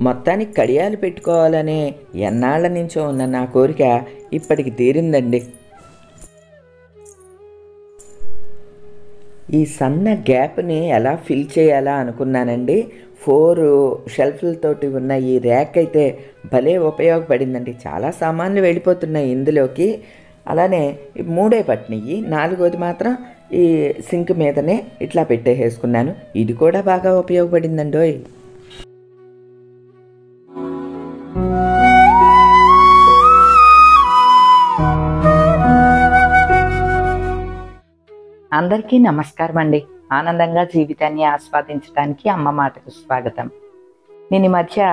మొత్తానికి కడియాలు పెట్టుకోవాలనే ఎన్నాళ్ళ నుంచో ఉన్న నా కోరిక ఇప్పటికి తీరిందండి. ఈ సన్న గ్యాప్ని ఎలా ఫిల్ చేయాలా అనుకున్నానండి. 4 షెల్ఫ్లతోటి ఉన్న ఈ ర్యాక్ అయితే భలే ఉపయోగపడిందండి. చాలా సామాన్లు వెళ్ళిపోతున్నాయి ఇందులోకి. అలానే 3 పట్టినవి, 4వది మాత్రం ఈ సింక్ మీదనే ఇట్లా పెట్టేసుకున్నాను. ఇది కూడా బాగా ఉపయోగపడిందండోయ్. అందరికీ నమస్కారం అండి. ఆనందంగా జీవితాన్ని ఆస్వాదించడానికి అమ్మ మాటకు స్వాగతం. నేను ఈ మధ్య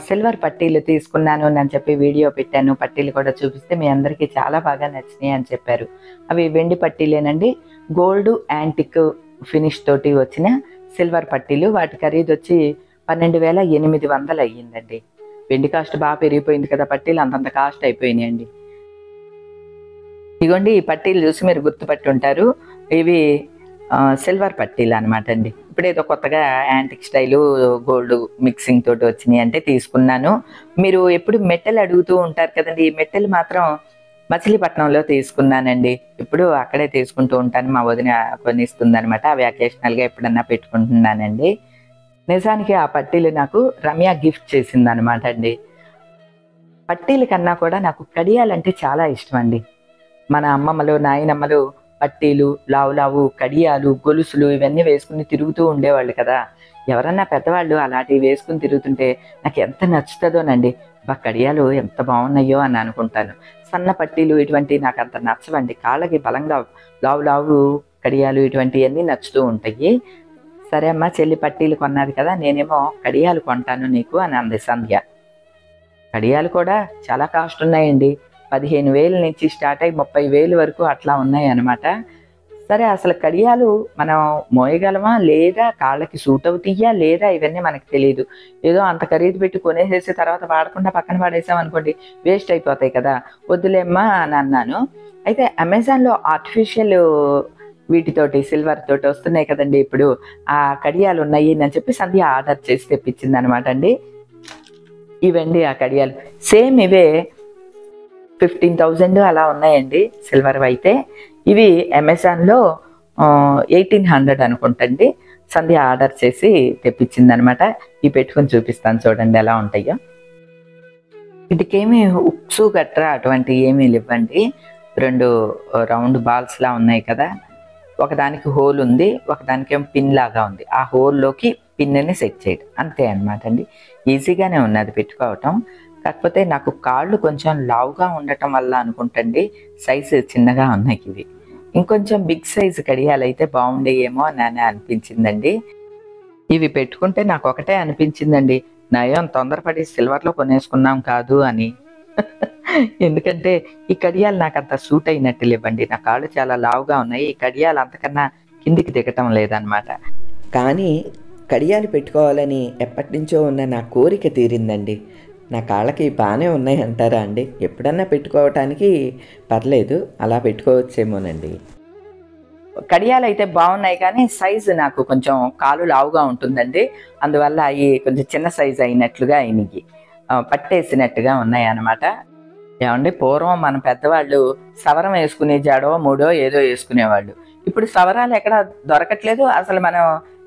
సిల్వర్ పట్టీలు తీసుకున్నాను అని చెప్పి వీడియో పెట్టాను. పట్టీలు కూడా చూపిస్తే మీ అందరికీ చాలా బాగా నచ్చినాయి అని చెప్పారు. అవి వెండి పట్టీలేనండి. గోల్డ్ యాంటిక్ ఫినిష్ తోటి వచ్చిన సిల్వర్ పట్టీలు. వాటి ఖరీదు వచ్చి 12,800 అయ్యిందండి. వెండి కాస్ట్ బాగా పెరిగిపోయింది కదా, పట్టీలు అంతంత కాస్ట్ అయిపోయినాయి అండి. ఇదిగోండి, ఈ పట్టీలు చూసి మీరు గుర్తుపట్టి ఉంటారు. ఇవి సిల్వర్ పట్టీలు అనమాట అండి. ఇప్పుడు ఏదో కొత్తగా యాంటిక్ స్టైలు గోల్డ్ మిక్సింగ్ తోటి వచ్చినాయి అంటే తీసుకున్నాను. మీరు ఎప్పుడు మెట్టెలు అడుగుతూ ఉంటారు కదండి. ఈ మెట్టెలు మాత్రం మచిలీపట్నంలో తీసుకున్నానండి. ఇప్పుడు అక్కడే తీసుకుంటూ ఉంటాను. మా వదిన కొనిస్తుంది అనమాట. అవి అకేషనల్గా ఎప్పుడన్నా పెట్టుకుంటున్నానండి. నిజానికి ఆ పట్టీలు నాకు రమ్య గిఫ్ట్ చేసింది అనమాట అండి. పట్టీల కన్నా కూడా నాకు కడియాలంటే చాలా ఇష్టం అండి. మన అమ్మమ్మలు నాయనమ్మలు పట్టీలు, లావు కడియాలు, గొలుసులు ఇవన్నీ వేసుకుని తిరుగుతూ ఉండేవాళ్ళు కదా. ఎవరన్నా పెద్దవాళ్ళు అలాంటివి వేసుకుని తిరుగుతుంటే నాకు ఎంత నచ్చుతుందోనండి. కడియాలు ఎంత బాగున్నాయో అని అనుకుంటాను. సన్న పట్టీలు ఇటువంటివి నాకు అంత నచ్చవండి. కాళ్ళకి బలంగా లావు కడియాలు ఇటువంటివన్నీ నచ్చుతూ ఉంటాయి. సరే అమ్మ, చెల్లి పట్టీలు కొన్నది కదా, నేనేమో కడియాలు కొంటాను నీకు అని అంది సంధ్య. కడియాలు కూడా చాలా కాస్ట్ ఉన్నాయండి. 15,000 నుంచి స్టార్ట్ అయ్యి 30,000 వరకు అట్లా ఉన్నాయి అన్నమాట. సరే, అసలు కడియాలు మనం మోయగలమా లేదా, కాళ్ళకి సూట్ అవుతాయా లేదా, ఇవన్నీ మనకు తెలియదు. ఏదో అంత ఖరీదు పెట్టి కొనేసేసి తర్వాత వాడకుండా పక్కన పడేసాం అనుకోండి, వేస్ట్ అయిపోతాయి కదా. వద్దులేమ్మా అని అన్నాను. అయితే అమెజాన్లో ఆర్టిఫిషియల్ వీటితోటి సిల్వర్ తోటి వస్తున్నాయి కదండి ఇప్పుడు, ఆ కడియాలు ఉన్నాయి అని చెప్పి సంధ్య ఆర్డర్ చేసి తెప్పించింది అనమాట అండి. ఇవండి ఆ కడియాలు. సేమ్ ఇవే 15,000 అలా ఉన్నాయండి సిల్వర్ అయితే. ఇవి అమెజాన్లో 1,800 అనుకుంటండి. సంధ్య ఆర్డర్ చేసి తెప్పించింది అనమాట. ఇవి పెట్టుకుని చూపిస్తాను చూడండి ఎలా ఉంటాయో. వీటికేమీ ఉక్సు గట్రా అటువంటి ఏమీ లేవండి. 2 రౌండ్ బాల్స్లా ఉన్నాయి కదా. ఒకదానికి హోల్ ఉంది, ఒకదానికేమో పిన్ లాగా ఉంది. ఆ హోల్లోకి పిన్ని సెట్ చేయడం అంతే అనమాట అండి. ఈజీగానే ఉన్నది పెట్టుకోవటం. కాకపోతే నాకు కాళ్ళు కొంచెం లావుగా ఉండటం వల్ల అనుకుంటండి సైజు చిన్నగా ఉన్నాయి ఇవి. ఇంకొంచెం బిగ్ సైజు కడియాలైతే బాగుండేయేమో అని అనిపించిందండి. ఇవి పెట్టుకుంటే నాకు ఒకటే అనిపించిందండి, నయం తొందరపడి సిల్వర్లో కొనేసుకున్నాం కాదు అని. ఎందుకంటే ఈ కడియాలు నాకు అంత సూట్ అయినట్టు లేవండి. నా కాళ్ళు చాలా లావుగా ఉన్నాయి. ఈ కడియాలు అంతకన్నా కిందికి దిగటం లేదనమాట. కానీ కడియాలు పెట్టుకోవాలని ఎప్పటి నుంచో ఉన్న నా కోరిక తీరిందండి. నా కాళ్ళకి బాగానే ఉన్నాయి అంటారా అండి? ఎప్పుడన్నా పెట్టుకోవటానికి పర్లేదు, అలా పెట్టుకోవచ్చేమోనండి. కడియాలు అయితే బాగున్నాయి కానీ సైజు నాకు కొంచెం కాలు లావుగా ఉంటుందండి. అందువల్ల అవి కొంచెం చిన్న సైజు అయినట్లుగా అయినవి, పట్టేసినట్టుగా ఉన్నాయి అన్నమాట. ఏమండి, పూర్వం మన పెద్దవాళ్ళు సవరం వేసుకునే జాడో మూడో ఏదో వేసుకునేవాళ్ళు. ఇప్పుడు సవరాలు ఎక్కడ దొరకట్లేదు. అసలు మనం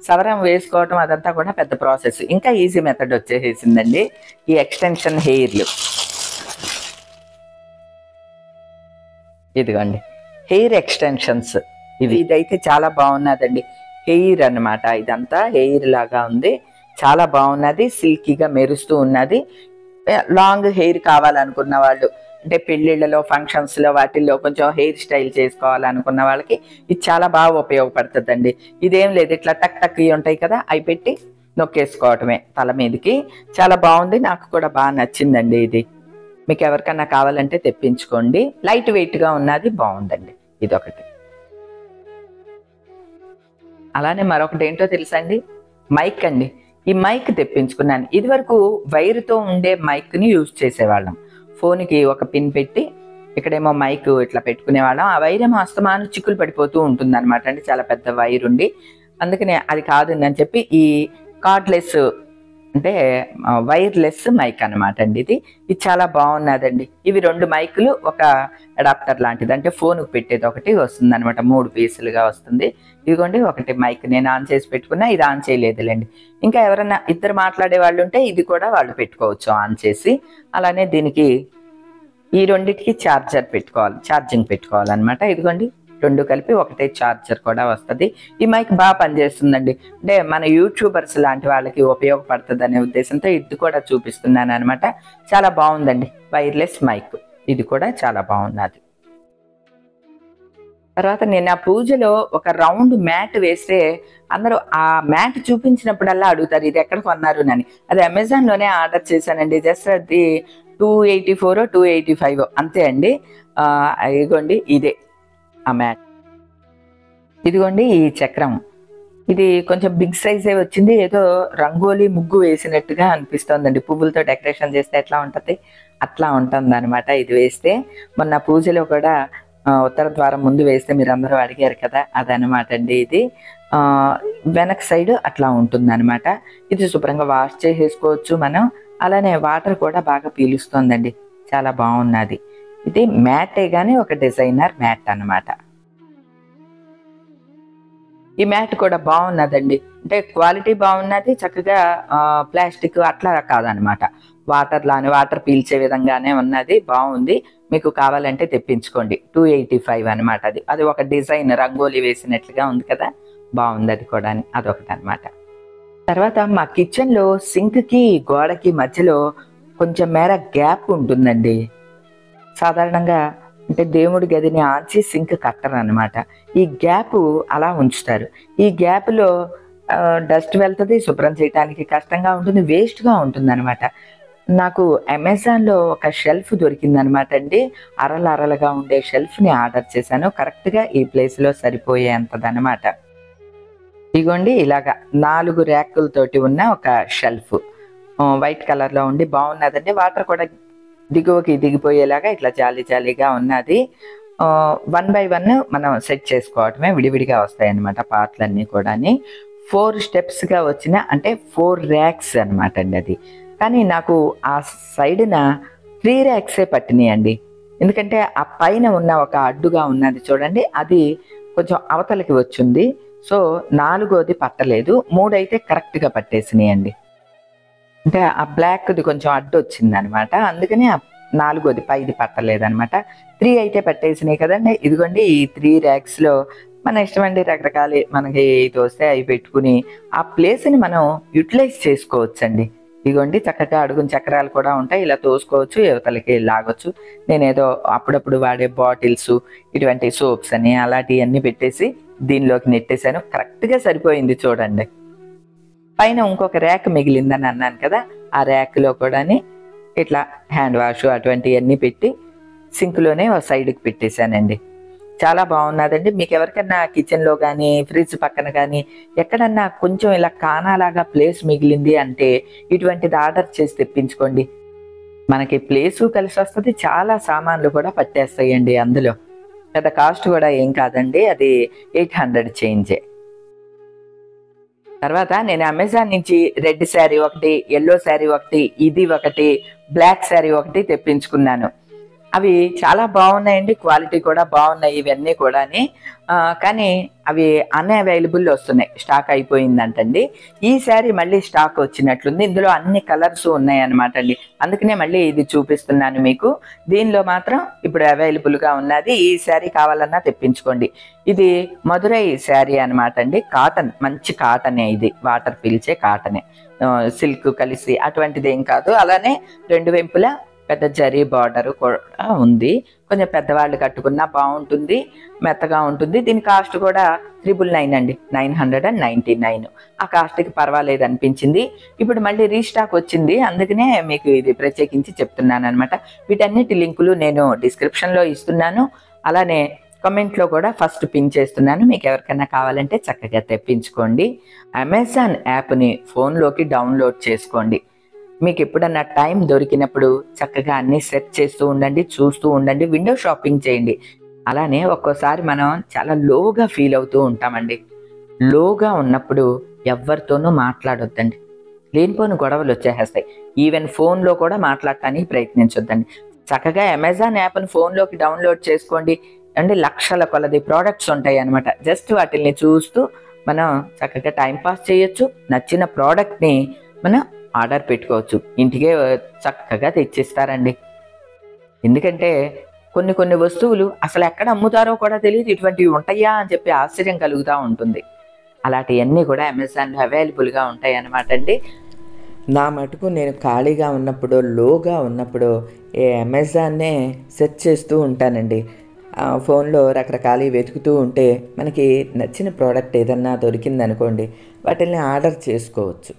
సవరం వేసుకోవటం అదంతా కూడా పెద్ద ప్రాసెస్. ఇంకా ఈజీ మెథడ్ వచ్చేసిందండి ఈ ఎక్స్టెన్షన్ హెయిర్లు. ఇదిగోండి హెయిర్ ఎక్స్టెన్షన్స్. ఇదైతే చాలా బాగున్నదండి. హెయిర్ అన్నమాట, ఇదంతా హెయిర్ లాగా ఉంది. చాలా బాగున్నది, సిల్కీగా మెరుస్తూ ఉన్నది. లాంగ్ హెయిర్ కావాలనుకున్న వాళ్ళు, అంటే పెళ్ళిళ్ళలో ఫంక్షన్స్లో వాటిల్లో కొంచెం హెయిర్ స్టైల్ చేసుకోవాలనుకున్న వాళ్ళకి ఇది చాలా బాగా ఉపయోగపడుతుందండి. ఇదేం లేదు, ఇట్లా టక్ టక్ ఉంటాయి కదా, అవి పెట్టి నొక్కేసుకోవటమే తల మీదకి. చాలా బాగుంది, నాకు కూడా బాగా నచ్చిందండి ఇది. మీకు ఎవరికన్నా కావాలంటే తెప్పించుకోండి. లైట్ వెయిట్గా ఉన్నది, బాగుందండి ఇదొకటి. అలానే మరొకటి ఏంటో తెలుసండి, మైక్ అండి. ఈ మైక్ తెప్పించుకున్నాను. ఇదివరకు వైర్తో ఉండే మైక్ని యూజ్ చేసేవాళ్ళం. ఫోన్కి ఒక పిన్ పెట్టి ఇక్కడేమో మైక్ ఇట్లా పెట్టుకునేవాళ్ళం. ఆ వైర్ ఏమో అస్తమానం చిక్కులు పడిపోతూ ఉంటుంది అనమాట అండి, చాలా పెద్ద వైర్ ఉండి. అందుకనే అది కాదు అని చెప్పి ఈ కార్డ్లెస్ అంటే వైర్లెస్ మైక్ అనమాట అండి. ఇది చాలా బాగున్నదండి. ఇవి 2 మైకులు, ఒక అడాప్టర్ లాంటిది, అంటే ఫోన్కి పెట్టేది ఒకటి వస్తుంది అనమాట. 3 పీసులుగా వస్తుంది. ఇదిగోండి ఒకటి మైక్ నేను ఆన్ చేసి పెట్టుకున్నా, ఇది ఆన్ చేయలేదులేండి. ఇంకా ఎవరైనా ఇద్దరు మాట్లాడే వాళ్ళు ఉంటే ఇది కూడా వాళ్ళు పెట్టుకోవచ్చు ఆన్ చేసి. అలానే దీనికి ఈ రెండిటికి ఛార్జింగ్ పెట్టుకోవాలన్నమాట. ఇదిగోండి 2 కలిపి ఒకటే ఛార్జర్ కూడా వస్తుంది. ఈ మైక్ బాగా పనిచేస్తుందండి. అంటే మన యూట్యూబర్స్ లాంటి వాళ్ళకి ఉపయోగపడుతుంది అనే ఉద్దేశంతో ఇది కూడా చూపిస్తున్నాను అనమాట. చాలా బాగుందండి వైర్లెస్ మైక్. ఇది కూడా చాలా బాగున్నది. తర్వాత నేను ఆ పూజలో ఒక రౌండ్ మ్యాట్ వేస్తే అందరూ ఆ మ్యాట్ చూపించినప్పుడల్లా అడుగుతారు ఇది ఎక్కడ కొన్నారు అని. అది అమెజాన్లోనే ఆర్డర్ చేశానండి. జస్ట్ అది 284 285 అంతే అండి. ఇదిగోండి ఇదే ఆ మ్యాట్. ఇదిగోండి ఈ చక్రం. ఇది కొంచెం బిగ్ సైజే వచ్చింది. ఏదో రంగోలీ ముగ్గు వేసినట్టుగా అనిపిస్తోందండి. పువ్వులతో డెకరేషన్ చేస్తే ఎట్లా ఉంటుంది అట్లా ఉంటుంది అనమాట. ఇది వేస్తే మొన్న పూజలో కూడా ఉత్తర ద్వారం ముందు వేస్తే మీరు అందరూ అడిగారు కదా, అదనమాట అండి. ఇది వెనక్ సైడ్ అట్లా ఉంటుంది అనమాట. ఇది శుభ్రంగా వాష్ చేసేసుకోవచ్చు మనం. అలానే వాటర్ కూడా బాగా పీలుస్తుందండి. చాలా బాగున్నది. ఇది మ్యాటే కానీ ఒక డిజైనర్ మ్యాట్ అనమాట. ఈ మ్యాట్ కూడా బాగున్నదండి. అంటే క్వాలిటీ బాగున్నది. చక్కగా ప్లాస్టిక్ అట్లా కాదనమాట. వాటర్ పీల్చే విధంగానే ఉన్నది. బాగుంది. మీకు కావాలంటే తెప్పించుకోండి. 285 అనమాట. అది ఒక డిజైన్ రంగోలీ వేసినట్లుగా ఉంది కదా, బాగుంది. అది కూడా అదొకటి అనమాట. తర్వాత మా కిచెన్లో సింక్కి గోడకి మధ్యలో కొంచెం మేర గ్యాప్ ఉంటుందండి. సాధారణంగా అంటే దేవుడి గదిని ఆర్చి సింక్ కట్టరు అనమాట. ఈ గ్యాప్ అలా ఉంచుతారు. ఈ గ్యాప్లో డస్ట్ వెళ్తుంది, శుభ్రం చేయడానికి కష్టంగా ఉంటుంది, వేస్ట్గా ఉంటుంది అనమాట. నాకు అమెజాన్లో ఒక షెల్ఫ్ దొరికిందనమాట అండి. అరలుగా ఉండే షెల్ఫ్ని ఆర్డర్ చేశాను. కరెక్ట్గా ఈ ప్లేస్లో సరిపోయేంతదనమాట. ఇగోండి ఇలాగా 4 ర్యాకులతోటి ఉన్న ఒక షెల్ఫ్ వైట్ కలర్లో ఉండి బాగున్నదండి. వాటర్ కూడా దిగువకి దిగిపోయేలాగా ఇట్లా జాలీగా ఉన్నది. 1 by 1 మనం సెట్ చేసుకోవటమే, విడివిడిగా వస్తాయి అన్నమాట పార్ట్లన్నీ కూడా. 4 స్టెప్స్గా వచ్చిన అంటే 4 ర్యాక్స్ అనమాట అండి అది. కానీ నాకు ఆ సైడ్న 3 ర్యాక్సే పట్టినాయి అండి. ఎందుకంటే ఆ పైన ఉన్న ఒక అడ్డుగా ఉన్నది చూడండి, అది కొంచెం అవతలకి వచ్చింది. సో 4వది పట్టలేదు, 3 అయితే కరెక్ట్గా పట్టేసినాయి అండి. అంటే ఆ బ్లాక్ది కొంచెం అడ్డు వచ్చింది అనమాట. అందుకని ఆ 4వది పైది పట్టలేదనమాట. 3 అయితే పట్టేసినాయి కదండి. ఇదిగోండి ఈ 3 ర్యాక్స్లో మన ఇష్టం అండి, రకరకాల మనకి తోస్తే అవి పెట్టుకుని ఆ ప్లేస్ని మనం యూటిలైజ్ చేసుకోవచ్చు అండి. ఇదిగోండి చక్కగా అడుగున చక్రాలు కూడా ఉంటాయి, ఇలా తోసుకోవచ్చు, యువతలకి లాగొచ్చు. నేనేదో అప్పుడప్పుడు వాడే బాటిల్స్, ఇటువంటి సోప్స్ అని అలాంటివన్నీ పెట్టేసి దీనిలోకి నెట్టేశాను. కరెక్ట్గా సరిపోయింది చూడండి. పైన ఇంకొక ర్యాక్ మిగిలిందని అన్నాను కదా, ఆ ర్యాక్లో కూడా ఇట్లా హ్యాండ్ వాష్ అటువంటివన్నీ పెట్టి సింక్లోనే ఒక సైడ్కి పెట్టేశానండి. చాలా బాగున్నదండి. మీకు ఎవరికన్నా కిచెన్లో కానీ ఫ్రిడ్జ్ పక్కన కానీ ఎక్కడన్నా కొంచెం ఇలా కానాలాగా ప్లేస్ మిగిలింది అంటే ఇటువంటిది ఆర్డర్ చేసి తెప్పించుకోండి. మనకి ప్లేసు కలిసి వస్తుంది, చాలా సామాన్లు కూడా పట్టేస్తాయండి. అందులో పెద్ద కాస్ట్ కూడా ఏం కాదండి, అది 800 చేంజే. తర్వాత నేను అమెజాన్ నుంచి రెడ్ శారీ ఒకటి, ఎల్లో శారీ ఒకటి, ఇది ఒకటి, బ్లాక్ శారీ ఒకటి తెప్పించుకున్నాను. అవి చాలా బాగున్నాయండి, క్వాలిటీ కూడా బాగున్నాయి ఇవన్నీ కూడా. కానీ అవి అన్అవైలబుల్ వస్తున్నాయి, స్టాక్ అయిపోయిందంటండి. ఈ శారీ మళ్ళీ స్టాక్ వచ్చినట్లుంది. ఇందులో అన్ని కలర్స్ ఉన్నాయి అనమాట అండి. అందుకనే మళ్ళీ ఇది చూపిస్తున్నాను మీకు. దీనిలో మాత్రం ఇప్పుడు అవైలబుల్గా ఉన్నది. ఈ శారీ కావాలన్నా తెప్పించుకోండి. ఇది మధురై శారీ అనమాట అండి. కాటన్, మంచి కాటనే, ఇది వాటర్ పీల్చే కాటనే, సిల్క్ కలిసి అటువంటిది ఏం కాదు. అలానే 2 వైపులా పెద్ద జరీ బార్డర్ కూడా ఉంది. కొంచెం పెద్దవాళ్ళు కట్టుకున్నా బాగుంటుంది, మెత్తగా ఉంటుంది. దీని కాస్ట్ కూడా 999 అండి, 999. ఆ కాస్ట్కి పర్వాలేదు అనిపించింది. ఇప్పుడు మళ్ళీ రీస్టాక్ వచ్చింది, అందుకనే మీకు ఇది ప్రత్యేకించి చెప్తున్నాను అనమాట. వీటన్నిటి లింకులు నేను డిస్క్రిప్షన్లో ఇస్తున్నాను, అలానే కామెంట్లో కూడా ఫస్ట్ పిన్ చేస్తున్నాను. మీకు ఎవరికైనా కావాలంటే చక్కగా తెప్పించుకోండి. అమెజాన్ యాప్ని ఫోన్లోకి డౌన్లోడ్ చేసుకోండి. మీకు ఎప్పుడన్నా టైం దొరికినప్పుడు చక్కగా అన్ని సెర్చ్ చేస్తూ ఉండండి, చూస్తూ ఉండండి, విండో షాపింగ్ చేయండి. అలానే ఒక్కోసారి మనం చాలా లోగా ఫీల్ అవుతూ ఉంటామండి. లోగా ఉన్నప్పుడు ఎవరితోనూ మాట్లాడొద్దండి. లేనిపోని గొడవలు వచ్చేస్తాయి. ఈవెన్ ఫోన్లో కూడా మాట్లాడటానికి ప్రయత్నించొద్దండి. చక్కగా అమెజాన్ యాప్ని ఫోన్లోకి డౌన్లోడ్ చేసుకోండి అండి. లక్షల కొలది ప్రోడక్ట్స్ ఉంటాయి అన్నమాట. జస్ట్ వాటిని చూస్తూ మనం చక్కగా టైంపాస్ చేయొచ్చు. నచ్చిన ప్రోడక్ట్ని మనం ఆర్డర్ పెట్టుకోవచ్చు. ఇంటికే చక్కగా తెచ్చిస్తారండి. ఎందుకంటే కొన్ని వస్తువులు అసలు ఎక్కడ అమ్ముతారో కూడా తెలియదు, ఇటువంటివి ఉంటాయా అని చెప్పి ఆశ్చర్యం కలుగుతూ ఉంటుంది. అలాంటివన్నీ కూడా అమెజాన్లో అవైలబుల్గా ఉంటాయి అన్నమాట అండి. నా మటుకు నేను ఖాళీగా ఉన్నప్పుడు, లోగా ఉన్నప్పుడు ఈ అమెజాన్నే సెర్చ్ చేస్తూ ఉంటానండి. ఫోన్లో రకరకాలు వెతుకుతూ ఉంటే మనకి నచ్చిన ప్రోడక్ట్ ఏదన్నా దొరికిందనుకోండి, వాటిని ఆర్డర్ చేసుకోవచ్చు.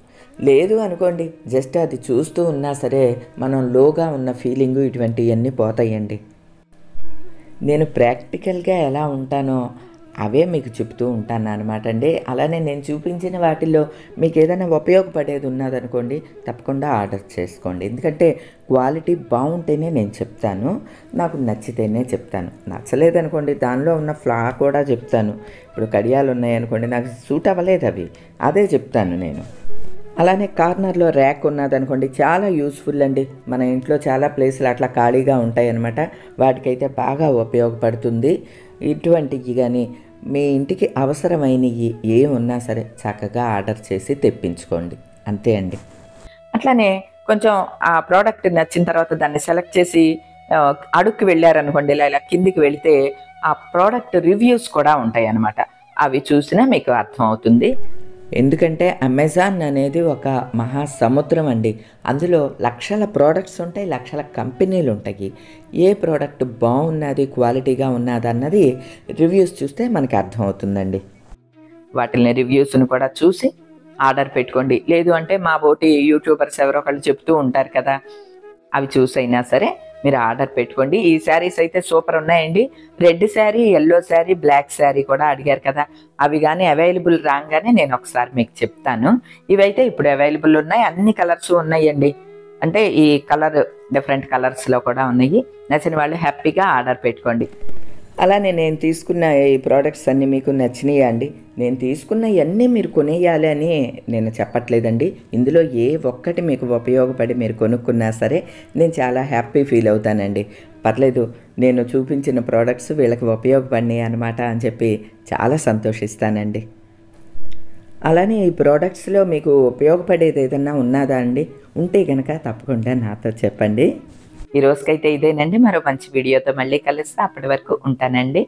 లేదు అనుకోండి, జస్ట్ అది చూస్తూ ఉన్నా సరే మనం లోగా ఉన్న ఫీలింగు ఇటువంటివన్నీ పోతాయండి. నేను ప్రాక్టికల్గా ఎలా ఉంటానో అవే మీకు చెప్తూ ఉంటాను అనమాట అండి. అలానే నేను చూపించిన వాటిల్లో మీకు ఏదైనా ఉపయోగపడేది ఉన్నదనుకోండి, తప్పకుండా ఆర్డర్ చేసుకోండి. ఎందుకంటే క్వాలిటీ బాగుంటేనే నేను చెప్తాను, నాకు నచ్చితేనే చెప్తాను. నచ్చలేదనుకోండి దానిలో ఉన్న ఫ్లా కూడా చెప్తాను. ఇప్పుడు కడియాలు ఉన్నాయనుకోండి, నాకు సూట్ అవ్వలేదు అవి, అదే చెప్తాను నేను. అలానే కార్నర్లో ర్యాక్ ఉన్నదనుకోండి, చాలా యూస్ఫుల్ అండి. మన ఇంట్లో చాలా ప్లేసులు అట్లా ఖాళీగా ఉంటాయి అన్నమాట. వాటికైతే బాగా ఉపయోగపడుతుంది. ఇటువంటివి కానీ మీ ఇంటికి అవసరమైనవి ఏ ఉన్నా సరే చక్కగా ఆర్డర్ చేసి తెప్పించుకోండి. అంతే అండి. అట్లానే కొంచెం ఆ ప్రోడక్ట్ నచ్చిన తర్వాత దాన్ని సెలెక్ట్ చేసి అడుక్కి వెళ్ళారనుకోండి, ఇలా కిందికి వెళితే ఆ ప్రోడక్ట్ రివ్యూస్ కూడా ఉంటాయి అన్నమాట. అవి చూసినా మీకు అర్థమవుతుంది. ఎందుకంటే అమెజాన్ అనేది ఒక మహాసముద్రం అండి. అందులో లక్షల ప్రోడక్ట్స్ ఉంటాయి, లక్షల కంపెనీలు ఉంటాయి. ఏ ప్రోడక్ట్ బాగున్నది, క్వాలిటీగా ఉన్నది అన్నది రివ్యూస్ చూస్తే మనకి అర్థమవుతుందండి. వాటిని రివ్యూస్ని కూడా చూసి ఆర్డర్ పెట్టుకోండి. లేదు అంటే మా బోటి యూట్యూబర్స్ ఎవరో ఒకళ్ళు చెప్తూ ఉంటారు కదా, అవి చూసైనా సరే మీరు ఆర్డర్ పెట్టుకోండి. ఈ శారీస్ అయితే సూపర్ ఉన్నాయండి. Red sari, yellow sari, black sari కూడా అడిగారు కదా, అవి కానీ అవైలబుల్ రాగానే నేను ఒకసారి మీకు చెప్తాను. ఇవైతే ఇప్పుడు అవైలబుల్ ఉన్నాయి, అన్ని కలర్స్ ఉన్నాయండి. అంటే ఈ కలర్ డిఫరెంట్ కలర్స్లో కూడా ఉన్నాయి. నచ్చిన వాళ్ళు హ్యాపీగా ఆర్డర్ పెట్టుకోండి. అలానే నేను తీసుకున్న ఈ ప్రోడక్ట్స్ అన్నీ మీకు నచ్చినాయా అండి? నేను తీసుకున్న ఇవన్నీ మీరు కొనేయాలి అని నేను చెప్పట్లేదండి. ఇందులో ఏ ఒక్కటి మీకు ఉపయోగపడి మీరు కొనుక్కున్నా సరే నేను చాలా హ్యాపీ ఫీల్ అవుతానండి. పర్లేదు, నేను చూపించిన ప్రోడక్ట్స్ వీళ్ళకి ఉపయోగపడినాయి అన్నమాట అని చెప్పి చాలా సంతోషిస్తానండి. అలానే ఈ ప్రోడక్ట్స్లో మీకు ఉపయోగపడేది ఏదన్నా ఉన్నదా అండి? ఉంటే కనుక తప్పకుండా నాతో చెప్పండి. ఈ రోజుకైతే ఇదేనండి. మరో మంచి వీడియోతో మళ్ళీ కలుస్తా. అప్పటి వరకు ఉంటానండి.